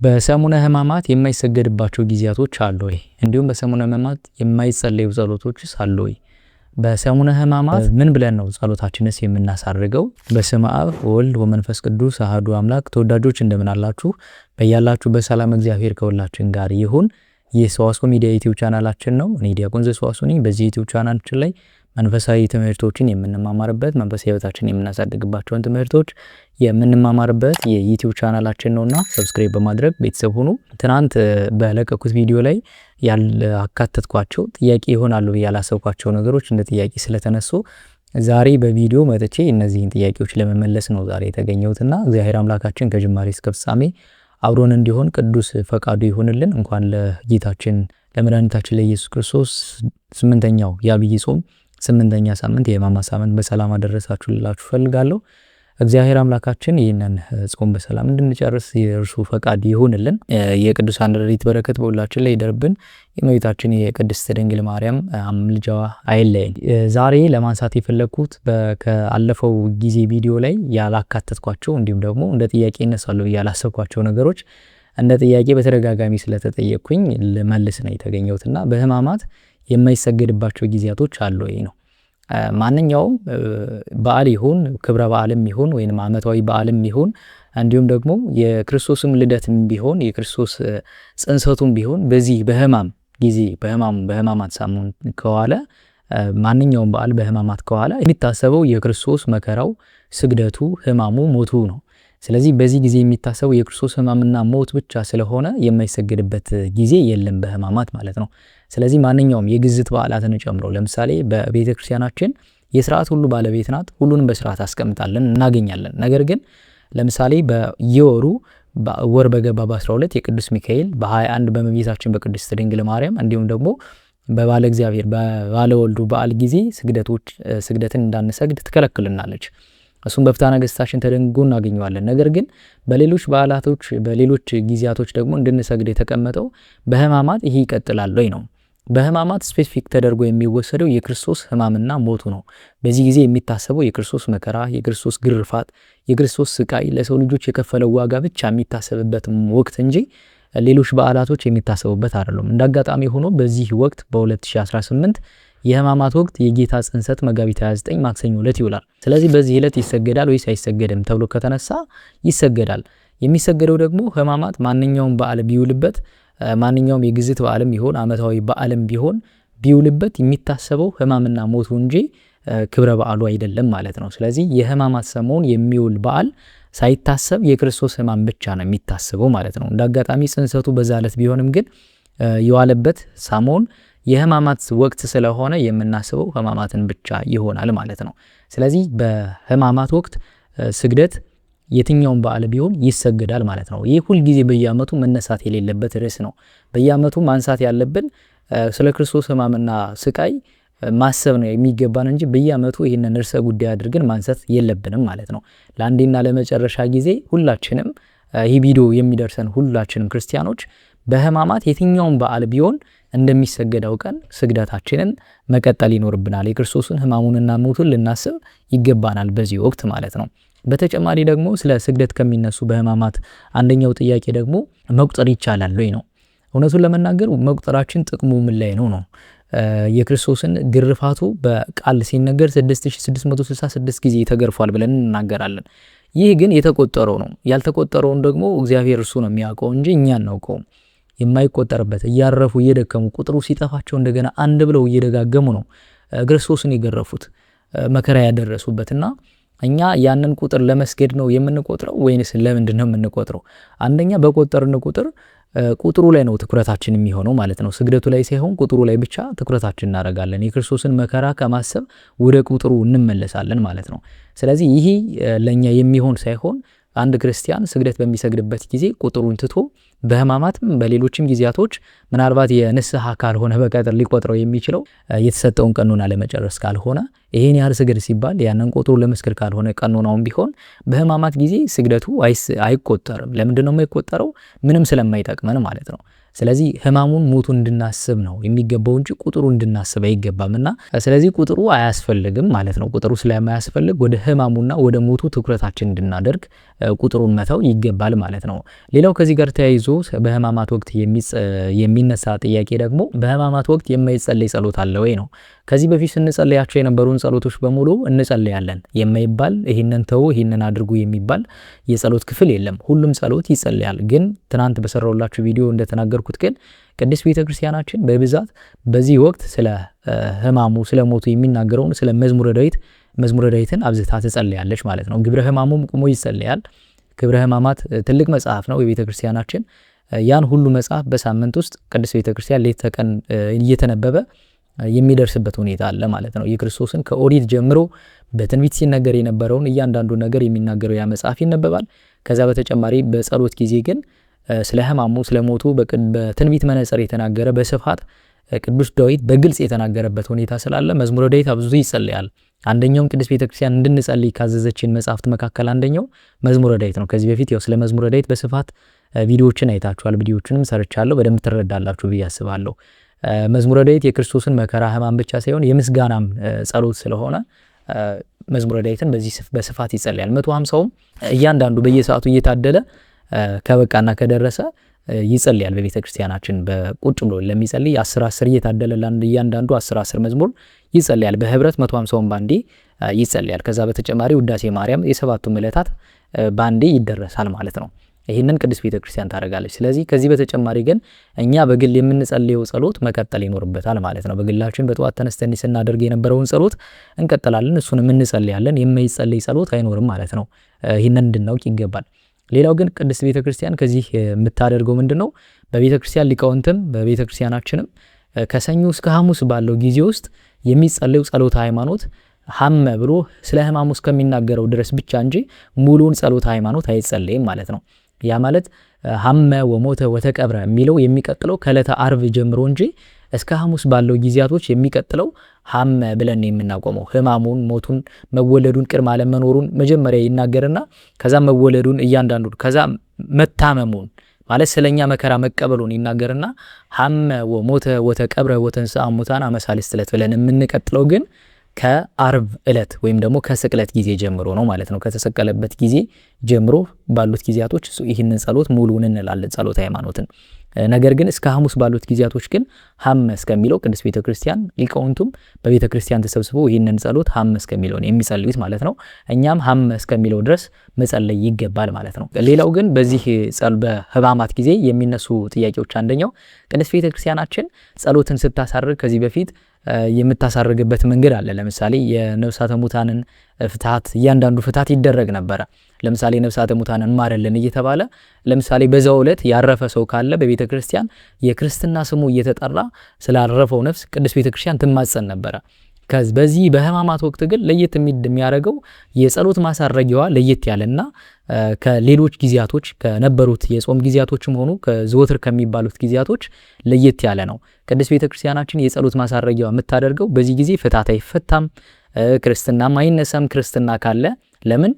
በሰሙነ ሕማማት የማይሰገድባቸው ጊዜያቶች አሉ ወይ? እንዲሁም በሰሙነ ሕማማት የማይጸለዩ ጸሎቶችስ አሉ ወይ? በሰሙነ ሕማማት ምን ብለን ነው ጸሎታችንስ የምናሳርገው? በስመ አብ ወወልድ ወመንፈስ ቅዱስ አሐዱ አምላክ። ተወዳጆች እንደምን አላችሁ? በያላችሁ በሰላም እግዚአብሔር ከሁላችን ጋር ይሁን። ይህ ሰዋስው ሚዲያ ዩቲዩብ ቻናላችን ነው። እኔ ዲያቆን ዘሰዋስው ነኝ። በዚህ ዩቲዩብ ቻናላችን ላይ መንፈሳዊ ትምህርቶችን የምንማማርበት፣ መንፈሳዊ ህይወታችንን የምናሳድግባቸውን ትምህርቶች የምንማማርበት የዩቲዩብ ቻናላችን ነውና ሰብስክራይብ በማድረግ ቤተሰብ ሁኑ። ትናንት በለቀኩት ቪዲዮ ላይ ያላካተትኳቸው ጥያቄ ይሆናሉ ያላሰብኳቸው ነገሮች እንደ ጥያቄ ስለተነሱ ዛሬ በቪዲዮ መጥቼ እነዚህን ጥያቄዎች ለመመለስ ነው ዛሬ የተገኘሁትና እግዚአብሔር አምላካችን ከጅማሬ እስከ ፍጻሜ አብሮን እንዲሆን ቅዱስ ፈቃዱ ይሁንልን። እንኳን ለጌታችን ለመድኃኒታችን ለኢየሱስ ክርስቶስ 8ኛው የዐቢይ ጾም 8ኛ ሳምንት የሕማማት ሳምንት በሰላም አደረሳችሁ ልላችሁ ፈልጋለሁ። እግዚአብሔር አምላካችን ይህንን ጾም በሰላም እንድንጨርስ የእርሱ ፈቃድ ይሁንልን። የቅዱሳን ረድኤት በረከት በሁላችን ላይ ይደርብን። የእመቤታችን የቅድስት ድንግል ማርያም ምልጃዋ አይለየን። ዛሬ ለማንሳት የፈለግኩት ከአለፈው ጊዜ ቪዲዮ ላይ ያላካተትኳቸው እንዲሁም ደግሞ እንደ ጥያቄ ይነሳሉ ያላሰብኳቸው ነገሮች እንደ ጥያቄ በተደጋጋሚ ስለተጠየቅኩኝ ልመልስ ነው የተገኘሁትና በሕማማት የማይሰገድባቸው ጊዜያቶች አሉ ወይ ነው። ማንኛውም በዓል ይሁን ክብረ በዓልም ይሁን ወይም ዓመታዊ በዓልም ይሁን እንዲሁም ደግሞ የክርስቶስም ልደትም ቢሆን የክርስቶስ ጽንሰቱም ቢሆን በዚህ በሕማም ጊዜ በሕማማት ሳምንት ከዋለ ማንኛውም በዓል በሕማማት ከዋለ የሚታሰበው የክርስቶስ መከራው፣ ስግደቱ፣ ሕማሙ፣ ሞቱ ነው። ስለዚህ በዚህ ጊዜ የሚታሰበው የክርስቶስ ሕማምና ሞት ብቻ ስለሆነ የማይሰገድበት ጊዜ የለም በሕማማት ማለት ነው። ስለዚህ ማንኛውም የግዝት በዓላትን ጨምሮ ለምሳሌ በቤተ ክርስቲያናችን የስርዓት ሁሉ ባለቤት ናት። ሁሉንም በስርዓት አስቀምጣለን እናገኛለን። ነገር ግን ለምሳሌ በየወሩ ወር በገባ በ12 የቅዱስ ሚካኤል፣ በ21 በእመቤታችን በቅድስት ድንግል ማርያም እንዲሁም ደግሞ በባለ እግዚአብሔር በባለ ወልዱ በዓል ጊዜ ስግደትን እንዳንሰግድ ትከለክልናለች። እሱም በፍትሐ ነገሥታችን ተደንግጎ እናገኘዋለን። ነገር ግን በሌሎች በዓላቶች በሌሎች ጊዜያቶች ደግሞ እንድንሰግድ የተቀመጠው በሕማማት ይሄ ይቀጥላል ወይ ነው። በሕማማት ስፔሲፊክ ተደርጎ የሚወሰደው የክርስቶስ ሕማምና ሞቱ ነው። በዚህ ጊዜ የሚታሰበው የክርስቶስ መከራ፣ የክርስቶስ ግርፋት፣ የክርስቶስ ስቃይ፣ ለሰው ልጆች የከፈለው ዋጋ ብቻ የሚታሰብበት ወቅት እንጂ ሌሎች በዓላቶች የሚታሰቡበት አይደሉም። እንዳጋጣሚ ሆኖ በዚህ ወቅት በ2018 የሕማማት ወቅት የጌታ ጽንሰት መጋቢት 29 ማክሰኞ ዕለት ይውላል። ስለዚህ በዚህ ዕለት ይሰገዳል ወይስ አይሰገድም ተብሎ ከተነሳ ይሰገዳል። የሚሰገደው ደግሞ ሕማማት ማንኛውም በዓል ቢውልበት ማንኛውም የግዝት በዓልም ይሆን ዓመታዊ በዓልም ቢሆን ቢውልበት የሚታሰበው ሕማምና ሞቱ እንጂ ክብረ በዓሉ አይደለም ማለት ነው። ስለዚህ የሕማማት ሰሞን የሚውል በዓል ሳይታሰብ የክርስቶስ ሕማም ብቻ ነው የሚታሰበው ማለት ነው። እንዳጋጣሚ ጽንሰቱ በዛ ዕለት ቢሆንም ግን የዋለበት ሰሞን የሕማማት ወቅት ስለሆነ የምናስበው ሕማማትን ብቻ ይሆናል ማለት ነው። ስለዚህ በሕማማት ወቅት ስግደት የትኛውም በዓል ቢሆን ይሰገዳል ማለት ነው። ይህ ሁልጊዜ በየዓመቱ መነሳት የሌለበት ርዕስ ነው። በየዓመቱ ማንሳት ያለብን ስለ ክርስቶስ ሕማምና ስቃይ ማሰብ ነው የሚገባን እንጂ በየዓመቱ ይህንን ርዕሰ ጉዳይ አድርገን ማንሳት የለብንም ማለት ነው። ለአንዴና ለመጨረሻ ጊዜ ሁላችንም ይህ ቪዲዮ የሚደርሰን ሁላችንም ክርስቲያኖች በሕማማት የትኛውም በዓል ቢሆን እንደሚሰገድ አውቀን ስግደታችንን መቀጠል ይኖርብናል። የክርስቶስን ሕማሙንና ሞቱን ልናስብ ይገባናል በዚህ ወቅት ማለት ነው። በተጨማሪ ደግሞ ስለ ስግደት ከሚነሱ በሕማማት አንደኛው ጥያቄ ደግሞ መቁጠር ይቻላል ወይ ነው። እውነቱን ለመናገር መቁጠራችን ጥቅሙ ምን ላይ ነው? የክርስቶስን ግርፋቱ በቃል ሲነገር 6666 ጊዜ ተገርፏል ብለን እናገራለን። ይህ ግን የተቆጠረው ነው። ያልተቆጠረውን ደግሞ እግዚአብሔር እርሱ ነው የሚያውቀው እንጂ እኛ አናውቀውም። የማይቆጠርበት እያረፉ እየደከሙ ቁጥሩ ሲጠፋቸው እንደገና አንድ ብለው እየደጋገሙ ነው ክርስቶስን የገረፉት መከራ ያደረሱበትና እኛ ያንን ቁጥር ለመስገድ ነው የምንቆጥረው ወይንስ ለምንድን ነው የምንቆጥረው? አንደኛ በቆጠርን ቁጥር ቁጥሩ ላይ ነው ትኩረታችን የሚሆነው ማለት ነው። ስግደቱ ላይ ሳይሆን ቁጥሩ ላይ ብቻ ትኩረታችን እናደርጋለን። የክርስቶስን መከራ ከማሰብ ወደ ቁጥሩ እንመለሳለን ማለት ነው። ስለዚህ ይሄ ለኛ የሚሆን ሳይሆን አንድ ክርስቲያን ስግደት በሚሰግድበት ጊዜ ቁጥሩን ትቶ በሕማማትም በሌሎችም ጊዜያቶች ምናልባት የንስሐ ካልሆነ በቀጥር ሊቆጥረው የሚችለው የተሰጠውን ቀኖና ለመጨረስ ካልሆነ ይሄን ያህል ስግድ ሲባል ያንን ቁጥሩ ለመስገድ ካልሆነ ቀኖናውን ቢሆን በሕማማት ጊዜ ስግደቱ አይቆጠርም። ለምንድን ነው የማይቆጠረው? ምንም ስለማይጠቅመን ማለት ነው። ስለዚህ ህማሙን ሞቱን እንድናስብ ነው የሚገባው እንጂ ቁጥሩ እንድናስብ አይገባምና ስለዚህ ቁጥሩ አያስፈልግም ማለት ነው። ቁጥሩ ስለማያስፈልግ ወደ ህማሙና ወደ ሞቱ ትኩረታችን እንድናደርግ ቁጥሩን መተው ይገባል ማለት ነው። ሌላው ከዚህ ጋር ተያይዞ በህማማት ወቅት የሚነሳ ጥያቄ ደግሞ በህማማት ወቅት የማይጸለይ ጸሎት አለ ወይ ነው። ከዚህ በፊት ስንጸልያቸው የነበሩን ጸሎቶች በሙሉ እንጸልያለን። የማይባል ይሄንን ተው ይሄንን አድርጉ የሚባል የጸሎት ክፍል የለም። ሁሉም ጸሎት ይጸልያል። ግን ትናንት በሰራውላችሁ ቪዲዮ እንደተናገርኩት ግን ቅድስት ቤተክርስቲያናችን በብዛት በዚህ ወቅት ስለ ህማሙ ስለ ሞቱ የሚናገረውን ስለ መዝሙረ ዳዊትን አብዝታ ትጸልያለች ማለት ነው። ግብረ ህማሙም ቆሞ ይጸልያል። ግብረ ህማማት ትልቅ መጽሐፍ ነው የቤተክርስቲያናችን። ያን ሁሉ መጽሐፍ በሳምንት ውስጥ ቅድስት ቤተክርስቲያን ሌት ተቀን እየተነበበ የሚደርስበት ሁኔታ አለ ማለት ነው። የክርስቶስን ከኦሪት ጀምሮ በትንቢት ሲነገር የነበረውን እያንዳንዱ ነገር የሚናገረው ያ መጽሐፍ ይነበባል። ከዛ በተጨማሪ በጸሎት ጊዜ ግን ስለ ህማሙ ስለ ሞቱ በትንቢት መነጽር የተናገረ በስፋት ቅዱስ ዳዊት በግልጽ የተናገረበት ሁኔታ ስላለ መዝሙረ ዳዊት አብዝቶ ይጸልያል። አንደኛው ቅድስት ቤተክርስቲያን እንድንጸልይ ካዘዘችን መጽሐፍት መካከል አንደኛው መዝሙረ ዳዊት ነው። ከዚህ በፊት ያው ስለ መዝሙረ ዳዊት በስፋት ቪዲዮዎችን አይታችኋል። ቪዲዮዎችንም ሰርቻለሁ። በደንብ ትረዳላችሁ ብዬ አስባለሁ። መዝሙረ ዳዊት የክርስቶስን መከራ ህማም ብቻ ሳይሆን የምስጋናም ጸሎት ስለሆነ መዝሙረ ዳዊትን በዚህ በስፋት ይጸልያል። 150ውም እያንዳንዱ በየሰዓቱ እየታደለ ከበቃና ከደረሰ ይጸልያል። በቤተክርስቲያናችን በቁጭ ብሎ ለሚጸልይ 10 እየታደለ እያንዳንዱ 10 መዝሙር ይጸልያል። በህብረት 150ውን ባንዴ ይጸልያል። ከዛ በተጨማሪ ውዳሴ ማርያም የሰባቱም ዕለታት ባንዴ ይደረሳል ማለት ነው። ይህንን ቅድስት ቤተክርስቲያን ታደርጋለች። ስለዚህ ከዚህ በተጨማሪ ግን እኛ በግል የምንጸልየው ጸሎት መቀጠል ይኖርበታል ማለት ነው። በግላችን በጠዋት ተነስተን ስናደርግ የነበረውን ጸሎት እንቀጥላለን፣ እሱንም እንጸልያለን። የማይጸልይ ጸሎት አይኖርም ማለት ነው። ይህንን እንድናውቅ ይገባል። ሌላው ግን ቅድስት ቤተክርስቲያን ከዚህ የምታደርገው ምንድነው? በቤተክርስቲያን ሊቃውንትም በቤተክርስቲያናችንም ከሰኞ እስከ ሐሙስ ባለው ጊዜ ውስጥ የሚጸልየው ጸሎተ ሃይማኖት ሐመ ብሎ ስለ ህማሙ እስከሚናገረው ድረስ ብቻ እንጂ ሙሉውን ጸሎተ ሃይማኖት አይጸልይም ማለት ነው። ያ ማለት ሐመ ወሞተ ወተቀብረ የሚለው የሚቀጥለው ከዕለተ አርብ ጀምሮ እንጂ እስከ ሐሙስ ባለው ጊዜያቶች የሚቀጥለው ሐመ ብለን የምናቆመው ህማሙን፣ ሞቱን፣ መወለዱን፣ ቅድመ ዓለም መኖሩን መጀመሪያ ይናገርና ከዛ መወለዱን እያንዳንዱን ከዛ መታመሙን ማለት ስለኛ መከራ መቀበሉን ይናገርና ሐመ ወሞተ ወተቀብረ ወተንሥአ እሙታን አመ ሣልስት ዕለት ብለን የምንቀጥለው ግን ከአርብ ዕለት ወይም ደግሞ ከስቅለት ጊዜ ጀምሮ ነው ማለት ነው። ከተሰቀለበት ጊዜ ጀምሮ ባሉት ጊዜያቶች ይህንን ጸሎት ሙሉውን እንላለን ጸሎተ ሃይማኖትን። ነገር ግን እስከ ሐሙስ ባሉት ጊዜያቶች ግን ሐመ እስከሚለው ቅድስት ቤተክርስቲያን ሊቃውንቱም በቤተክርስቲያን ተሰብስበው ይህንን ጸሎት ሐመ እስከሚለው ነው የሚጸልዩት ማለት ነው። እኛም ሐመ እስከሚለው ድረስ መጸለይ ይገባል ማለት ነው። ሌላው ግን በዚህ በህማማት ጊዜ የሚነሱ ጥያቄዎች አንደኛው ቅድስት ቤተክርስቲያናችን ጸሎትን ስታሳርግ ከዚህ በፊት የምታሳርግበት መንገድ አለ። ለምሳሌ የነፍሳተ ሙታንን ፍትሐት እያንዳንዱ ፍትሐት ይደረግ ነበረ። ለምሳሌ ነፍሳተ ሙታንን ማረልን እየተባለ ለምሳሌ በዛው ዕለት ያረፈ ሰው ካለ በቤተ ክርስቲያን የክርስትና ስሙ እየተጠራ ስላረፈው ነፍስ ቅድስት ቤተ ክርስቲያን ትማጸን ነበረ። በዚህ በህማማት ወቅት ግን ለየት የሚያደርገው የጸሎት ማሳረጊያዋ ለየት ያለና ከሌሎች ጊዜያቶች ከነበሩት የጾም ጊዜያቶችም ሆኑ ከዘወትር ከሚባሉት ጊዜያቶች ለየት ያለ ነው። ቅድስት ቤተክርስቲያናችን የጸሎት ማሳረጊያዋ የምታደርገው በዚህ ጊዜ ፍታት አይፈታም፣ ክርስትናም አይነሳም። ክርስትና ካለ ለምን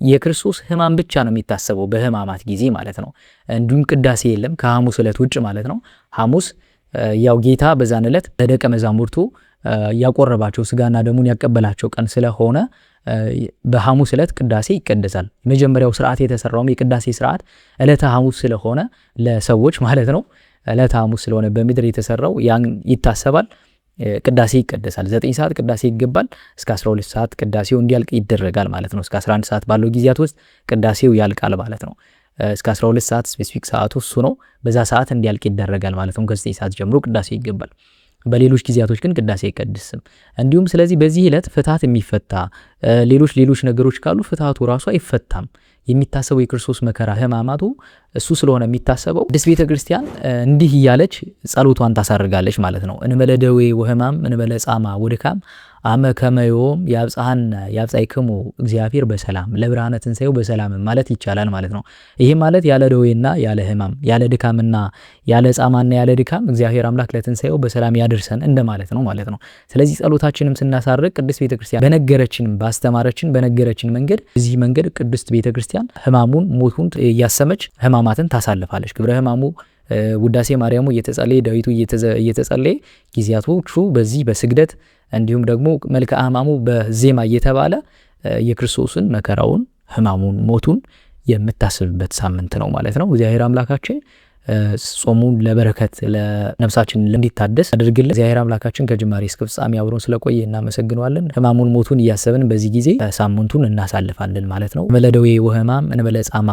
የክርስቶስ ህማም ብቻ ነው የሚታሰበው በህማማት ጊዜ ማለት ነው። እንዲሁም ቅዳሴ የለም ከሐሙስ ዕለት ውጭ ማለት ነው። ሐሙስ ያው ጌታ በዛን ዕለት ለደቀ መዛሙርቱ ያቆረባቸው ስጋና ደሙን ያቀበላቸው ቀን ስለሆነ በሐሙስ ዕለት ቅዳሴ ይቀደሳል። የመጀመሪያው ስርዓት የተሰራውም የቅዳሴ ስርዓት ዕለተ ሐሙስ ስለሆነ ለሰዎች ማለት ነው። ዕለተ ሐሙስ ስለሆነ በምድር የተሰራው ያን ይታሰባል። ቅዳሴ ይቀደሳል። 9 ሰዓት ቅዳሴ ይገባል። እስከ 12 ሰዓት ቅዳሴው እንዲያልቅ ይደረጋል ማለት ነው። እስከ 11 ሰዓት ባለው ጊዜያት ውስጥ ቅዳሴው ያልቃል ማለት ነው። እስከ 12 ሰዓት ስፔሲፊክ ሰዓቱ እሱ ነው። በዛ ሰዓት እንዲያልቅ ይደረጋል ማለት ነው። ከ9 ሰዓት ጀምሮ ቅዳሴ ይገባል። በሌሎች ጊዜያቶች ግን ቅዳሴ አይቀድስም። እንዲሁም ስለዚህ በዚህ ዕለት ፍትሐት የሚፈታ ሌሎች ነገሮች ካሉ ፍትሐቱ ራሱ አይፈታም። የሚታሰበው የክርስቶስ መከራ ህማማቱ እሱ ስለሆነ የሚታሰበው ቅድስት ቤተ ክርስቲያን እንዲህ እያለች ጸሎቷን ታሳርጋለች ማለት ነው። እንበለ ደዌ ወህማም እንበለ ጻማ ወድካም አመ ከመዮም ያብጻይክሙ እግዚአብሔር በሰላም ለብርሃነ ትንሣኤው በሰላም ማለት ይቻላል ማለት ነው። ይሄ ማለት ያለ ደዌና ያለ ህማም ያለ ድካምና ያለ ጻማና ያለ ድካም እግዚአብሔር አምላክ ለትንሣኤው በሰላም ያድርሰን እንደማለት ነው ማለት ነው። ስለዚህ ጸሎታችንም ስናሳርግ ቅድስት ቤተክርስቲያን በነገረችን ባስተማረችን በነገረችን መንገድ እዚህ መንገድ ቅድስት ቤተክርስቲያን ህማሙን ሞቱን እያሰመች ህማማትን ታሳልፋለች። ግብረ ህማሙ ውዳሴ ማርያሙ እየተጸለየ ዳዊቱ እየተጸለየ ጊዜያቶቹ በዚህ በስግደት እንዲሁም ደግሞ መልክአ ሕማሙ በዜማ እየተባለ የክርስቶስን መከራውን ሕማሙን ሞቱን የምታስብበት ሳምንት ነው ማለት ነው። እግዚአብሔር አምላካችን ጾሙን ለበረከት ለነፍሳችን እንዲታደስ አድርግልን። እግዚአብሔር አምላካችን ከጅማሬ እስከ ፍጻሜ አብሮን ስለቆየ እናመሰግነዋለን። ሕማሙን ሞቱን እያሰብን በዚህ ጊዜ ሳምንቱን እናሳልፋለን ማለት ነው። መለደዌ ወሕማም እንበለ ጻማ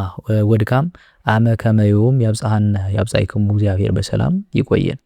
ወድካም አመ ከመ ዮም ያብጽሐነ ያብጽሕክሙ እግዚአብሔር በሰላም ይቆየን።